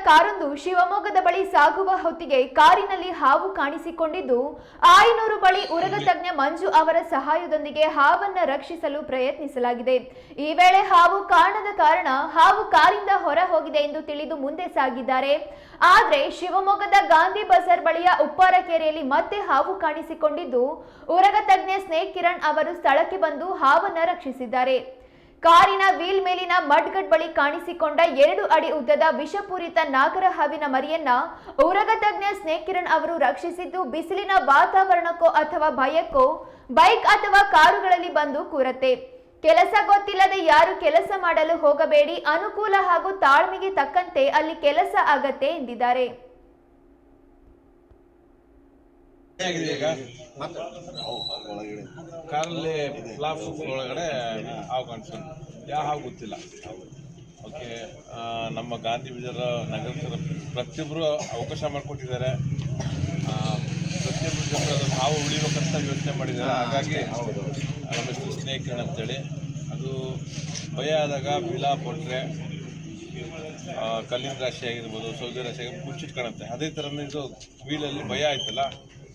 ಕಾರೊಂದು ಶಿವಮೊಗ್ಗದ ಬಳಿ ಸಾಗುವ ಹೊತ್ತಿಗೆ ಕಾರಿನಲ್ಲಿ ಹಾವು ಕಾಣಿಸಿಕೊಂಡಿದ್ದು ಆಯನೂರು ಬಳಿ ಉರಗ ತಜ್ಞ ಮಂಜು ಅವರ ಸಹಾಯದೊಂದಿಗೆ ಹಾವನ್ನ ರಕ್ಷಿಸಲು ಪ್ರಯತ್ನಿಸಲಾಗಿದೆ. ಈ ವೇಳೆ ಹಾವು ಕಾಣದ ಕಾರಣ ಹಾವು ಕಾರಿಂದ ಹೊರ ಹೋಗಿದೆ ಎಂದು ತಿಳಿದು ಮುಂದೆ ಸಾಗಿದ್ದಾರೆ. ಆದರೆ ಶಿವಮೊಗ್ಗದ ಗಾಂಧಿ ಬಜಾರ್ ಬಳಿಯ ಉಪ್ಪಾರ ಕೆರೆಯಲ್ಲಿ ಮತ್ತೆ ಹಾವು ಕಾಣಿಸಿಕೊಂಡಿದ್ದು ಉರಗ ತಜ್ಞ ಸ್ನೇಕ್ ಕಿರಣ್ ಅವರು ಸ್ಥಳಕ್ಕೆ ಬಂದು ಹಾವನ್ನ ರಕ್ಷಿಸಿದ್ದಾರೆ. ಕಾರಿನ ವೀಲ್ ಮೇಲಿನ ಮಡ್ಗಡ್ ಬಳಿ ಕಾಣಿಸಿಕೊಂಡ 2 ಅಡಿ ಉದ್ದದ ವಿಷಪೂರಿತ ನಾಗರ ಹಾವಿನ ಮರಿಯನ್ನ ಉರಗ ತಜ್ಞ ಸ್ನೇಕ್ ಕಿರಣ್ ಅವರು ರಕ್ಷಿಸಿದ್ದು ಬಿಸಿಲಿನ ವಾತಾವರಣಕ್ಕೋ ಅಥವಾ ಭಯಕ್ಕೋ ಬೈಕ್ ಅಥವಾ ಕಾರುಗಳಲ್ಲಿ ಬಂದು ಕೂರತ್ತೆ. ಕೆಲಸ ಗೊತ್ತಿಲ್ಲದೆ ಯಾರು ಕೆಲಸ ಮಾಡಲು ಹೋಗಬೇಡಿ, ಅನುಕೂಲ ಹಾಗೂ ತಾಳ್ಮೆಗೆ ತಕ್ಕಂತೆ ಅಲ್ಲಿ ಕೆಲಸ ಆಗತ್ತೆ ಎಂದಿದ್ದಾರೆ. ಕಾರಲ್ಲಿ ಫ್ಲಾಪ್ ಒಳಗಡೆ ಹಾವು ಕಾಣಿಸ್ಕೊಂಡು ಯಾವ ಹಾವು ಗೊತ್ತಿಲ್ಲ. ಓಕೆ, ನಮ್ಮ ಗಾಂಧಿ ಬಜಾರ್ ನಗರದ ಪ್ರತಿಯೊಬ್ಬರು ಅವಕಾಶ ಮಾಡಿಕೊಟ್ಟಿದ್ದಾರೆ. ಪ್ರತಿಯೊಬ್ಬರು ಜೊತೆ ಅದು ಹಾವು ಉಳಿಬೇಕಂತ ಯೋಚನೆ ಮಾಡಿದ್ದಾರೆ. ಹಾಗಾಗಿ ನಮ್ಮ ಹೆಸರು ಸ್ನೇಕ್ ಕಿರಣ್ ಅಂತೇಳಿ. ಅದು ಭಯ ಆದಾಗ ಬಿಲ ಕೊಟ್ಟರೆ ಕಲ್ಲಿನ ರಾಶಿ ಆಗಿರ್ಬೋದು, ಸೌದೆ ರಾಶಿ ಆಗಿರ್ಬೋದು ಮುಚ್ಚಿಟ್ಕೊಳುತ್ತೆ. ಅದೇ ಥರನೇ ಇದು ವೀಲಲ್ಲಿ ಭಯ ಆಯ್ತಲ್ಲ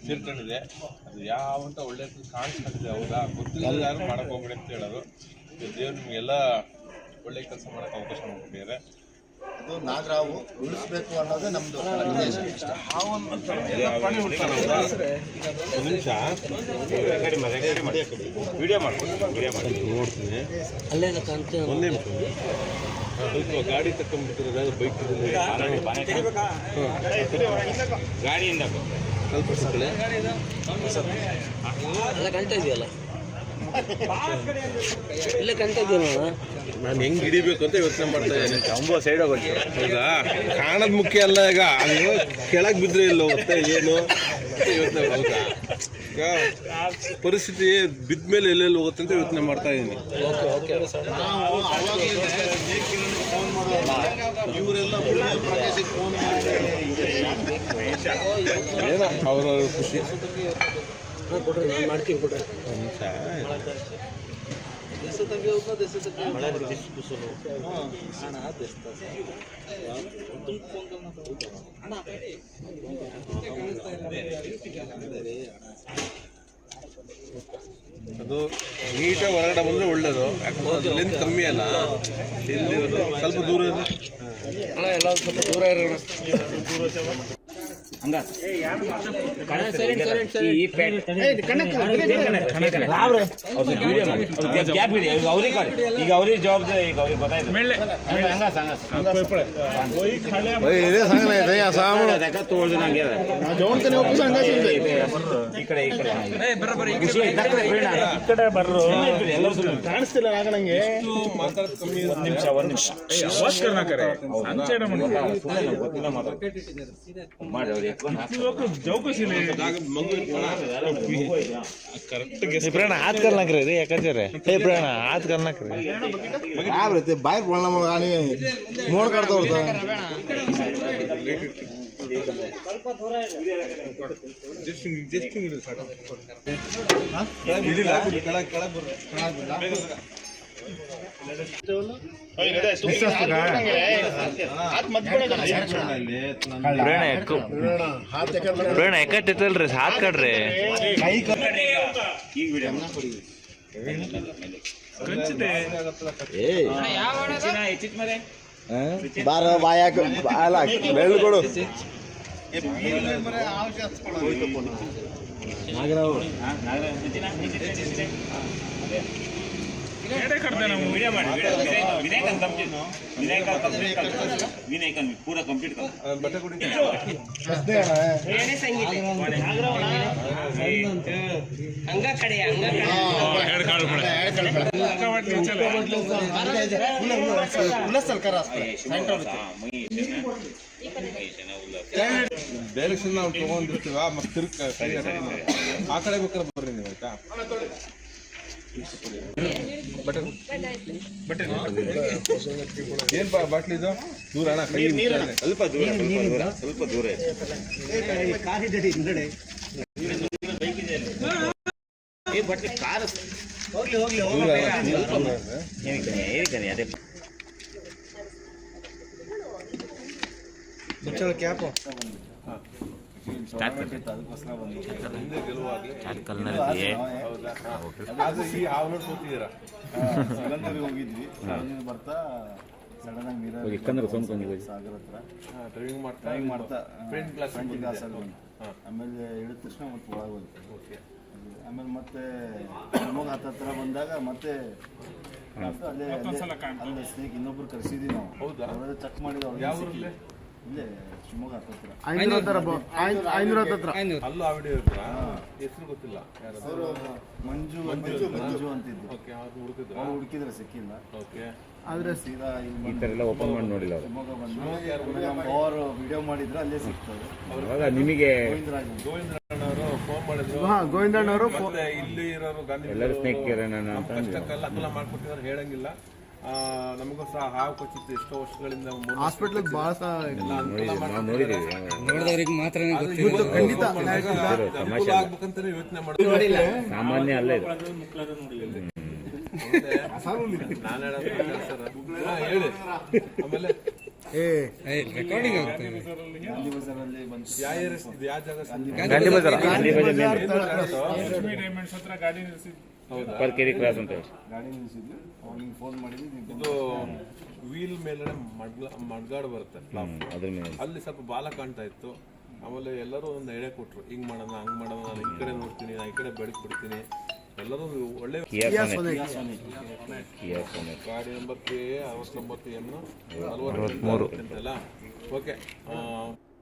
ಸೇರ್ಕೊಂಡಿದೆ. ಅದು ಯಾವಂತ ಒಳ್ಳೆ ಕಾಣಿಸ್ಕೊಂಡಿದೆ. ಹೌದಾ, ಗೊತ್ತಿಲ್ಲ ಯಾರು ಮಾಡಕ್ಕೆ ಹೋಗ್ಬೇಡಿ ಅಂತ ಹೇಳೋದು. ದೇವ್ರು ನಿಮಗೆಲ್ಲ ಒಳ್ಳೆ ಕೆಲಸ ಮಾಡೋಕ್ಕೆ ಅವಕಾಶ ಮಾಡಿಕೊಟ್ಟಿದ್ದಾರೆ. ಅದು ನಾಗರಾವು ಉಳಿಸ್ಬೇಕು ಅನ್ನೋದೇ ನಮ್ಮದು ಉದ್ದೇಶ. ವಿಡಿಯೋ ಮಾಡ್ತೀನಿ, ನೋಡ್ತೀನಿ. ಒಂದು ನಿಮಿಷ ಸ್ವಲ್ಪ ಗಾಡಿ ತಕೊಂಡ್ಬಿಟ್ಟಿರೋದು ಬೈಕ್ ಗಾಡಿಯಿಂದ ಎಲ್ಲ ಕಾಣ್ತಾ ಇದೆಯಲ್ಲ, ಇಲ್ಲ ಕಾಣ್ತಾ ಇದೆಯಲ್ಲ. ನಾನು ಹೆಂಗೆ ಹಿಡಿಬೇಕು ಅಂತ ಯೋಚನೆ ಮಾಡ್ತಾ ಇದ್ದೇನೆ. ಸೈಡ್ ಹೋಗುತ್ತೆ. ಹೌದಾ, ಕಾಣೋದು ಮುಖ್ಯ ಅಲ್ಲ. ಈಗ ಅದು ಕೆಳಗೆ ಬಿದ್ದರೆ ಇಲ್ಲ ಹೋಗುತ್ತೆ ಏನು ಅಂತ ಯೋಚನೆ. ಹೌದಾ, ಈಗ ಪರಿಸ್ಥಿತಿ ಬಿದ್ದ ಮೇಲೆ ಎಲ್ಲೆಲ್ಲಿ ಹೋಗುತ್ತೆ ಅಂತ ಯೋಚನೆ ಮಾಡ್ತಾ ಇದ್ದೀನಿ. ಏನೋ ಅವ್ರವ್ರ ಖುಷಿ. ಕೊಡ್ರಿ, ನಾನು ಮಾಡ್ತೀನಿ ಕೊಡ್ರಿ. ಅದು ನೀಟಾಗಿ ಹೊರಗಡೆ ಬಂದರೆ ಒಳ್ಳೇದು. ಯಾಕಂದ್ರೆ ಲೆಂತ್ ಕಮ್ಮಿ ಅಲ್ಲ, ಸ್ವಲ್ಪ ದೂರ ಇದೆ. ಎಲ್ಲ ಸ್ವಲ್ಪ ದೂರ ಇರೋಣ. ಈಗ ಅವ್ರಿಗೆ ಜವಾಬ್ದಾರಿ, ಈಗ ಅವ್ರಿಗೆ ಗೊತ್ತಾಯ್ತು. ಈ ಕಡೆ ಬರ್ರು ಕಾಣಿಸ್ತಿಲ್ಲ ನಂಗೆ. ಒಂದ್ ನಿಮಿಷ प्रेरणा हाथ करना करे रे कचरे हे प्रेरणा हाथ करना करे काय रे बाहेर बोलना मग आणि मोड करतो होता. प्रेरणा एकट येतल्ರಿ हात काढरे बार बाया आला बेल ಕೊಡು. ನಾಗರಾವ್ पूरा कंप्लीट कर ಡೈರೆಕ್ಷನ್ ನಾವು ತಗೊಂಡಿರ್ತೀವ. ಮತ್ತೆ ಆ ಕಡೆ ಬೇಕಾದ್ರೆ ಬರ್ರಿ ನೀವು. ಆಯ್ತಾ, ಏನ್ ಬಾಟ್ಲಿ ಇದು ದೂರ ಅಣ್ಣ, ಕೈ ಸ್ವಲ್ಪ ದೂರ ಸ್ವಲ್ಪ ದೂರ ಕಾರ್ ಹೋಗ್ಲಿ ಅದೇ ಹಿಂದೆ ಗೆಲುವಾಗ್ಲಿ ಹೌದಾ ಆದ್ರೆ ಈ ಹಾವನೂರು ಕೂತಿದ್ದೀರಾ ಹೋಗಿದ್ವಿ ಬರ್ತಾ ಸಡನ್ ಆಗಿ ಸಾಗರ ಹತ್ರ ಡ್ರೈವಿಂಗ್ ಮಾಡ್ತಾ ಫ್ರೆಂಡ್ ಕ್ಲಾಸ್ ಆಮೇಲೆ ಹೇಳಿದ ತಕ್ಷಣ ಮತ್ತೆ ಒಳಗೆ ಹೋಗ್ತೀವಿ. ಆಮೇಲೆ ಮತ್ತೆ ಶಿವಮೊಗ್ಗ ಹತ್ರ ಬಂದಾಗ ಮತ್ತೆ ಅಲ್ಲೇ ಸ್ನೇಕ್ ಇನ್ನೊಬ್ರು ಕರೆಸಿದ್ವಿ ನಾವು. ಹೌದಾ? ಅವರೆಲ್ಲ ಚೆಕ್ ಮಾಡಿದ್ರು ಅವ್ರಿಗೆ ಯಾವ ಊರಲ್ಲಿ? ಇಲ್ಲೇ ಶಿವಮೊಗ್ಗ ಹತ್ರ ಅಲ್ಲೂ ಆ ವಿಡಿಯೋ ಇರ್ತಾರ ಹೆಸರು ಗೊತ್ತಿಲ್ಲ ಯಾರು ಮಂಜು ಅಂತಿದ್ದು. ಓಕೆ ಅವ್ರು ಹುಡುಕಿದ್ರ ಅವ್ರು ಹುಡುಕಿದ್ರೆ ಸಿಕ್ಕಿಲ್ಲ. ಓಕೆ ಆದ್ರೆ ಸೀದಾ ಇಲ್ಲಿ ಈ ಥರ ಎಲ್ಲ ಓಪನ್ ಮಾಡಿ ನೋಡಿಲ್ಲ ಅವರು. ಶಿವಮೊಗ್ಗ ಬಂದು ಅವರು ವಿಡಿಯೋ ಮಾಡಿದ್ರೆ ಅಲ್ಲೇ ಸಿಗ್ತದೆ. ಅವಾಗ ನಿಮಗೆ ಗೋವಿಂದಣ್ಣವರು ಫೋನ್ ಮಾಡಿದ್ರು. ಗೋವಿಂದಣ್ಣವರು ಮತ್ತೆ ಇಲ್ಲಿ ಇರೋರು ಗಾಂಧಿ ಎಲ್ಲರೂ ಸ್ನೇಕ್ ಕೇರೋಣ ಅಂತ ಕಷ್ಟಕ್ಕೆಲ್ಲ ಅನುಕೂಲ ಮಾಡ್ಕೊಟ್ಟಿದ್ದಾರೆ ಹೇಳಂಗಿಲ್ಲ. ನಮಗೂ ಸಹ ಹಾವು ಕಚ್ಚಿತ್ತು ಎಷ್ಟೋ ವರ್ಷಗಳಿಂದ. ಹಾಸ್ಪಿಟ್ಲಿಗೆ ಭಾಳ ನಾವು ನೋಡಿದ್ದೀವಿ. ನೋಡಿದವ್ರಿಗೆ ಮಾತ್ರ ಅನುಕೂಲ ಆಗ್ಬೇಕಂತಾನೆ ಯೋಚನೆ ಮಾಡಿದ್ರು. ಸಾಮಾನ್ಯ ಅಲ್ಲ ಇದು. ನಾನು ಹೇಳಿ ಆಮೇಲೆ ರೆಕಾರ್ಡಿಂಗ್ ಆಗುತ್ತೆ. ಗಾಂಧಿ ಬಜಾರಲ್ಲಿ ಬಂದು ಯಾವ ಏರಿಯಾ ಇದು? ಯಾವ ಜಾಗ? ಗಾಂಧಿ ಬಜಾರ್ ಹೌದಾ? ಪರ್ಕೆರಿ ಕ್ರಾಸ್ ಅಂತ ಹೇಳಿ. ಗಾಡಿ ನಿಲ್ಲಿಸಿದ್ವಿ. ಅವ್ನಿಗೆ ಫೋನ್ ಮಾಡಿದ್ವಿ. ಇದು ವೀಲ್ ಮೇಲ್ಗಡೆ ಮಡ್ಗಾಡ್ ಬರುತ್ತೆ. ಅದ್ರ ಮೇಲೆ ಅಲ್ಲಿ ಸ್ವಲ್ಪ ಬಾಲ ಕಾಣ್ತಾ ಇತ್ತು. ಆಮೇಲೆ ಎಲ್ಲರೂ ಒಂದು ಎಳೆ ಕೊಟ್ರು, ಹಿಂಗ್ ಮಾಡೋಣ ಹಂಗ್ ಮಾಡೋಣ, ನಾನು ಈ ಕಡೆ ನೋಡ್ತೀನಿ, ನಾ ಈ ಕಡೆ ಬೆಳಕ್ ಬಿಡ್ತೀನಿ. ಎಲ್ಲರೂ ಒಳ್ಳೆ ಗಾಡಿ ನಂಬರ್ KA 69M 43 ಅಂತೆಲ್ಲ. ಓಕೆ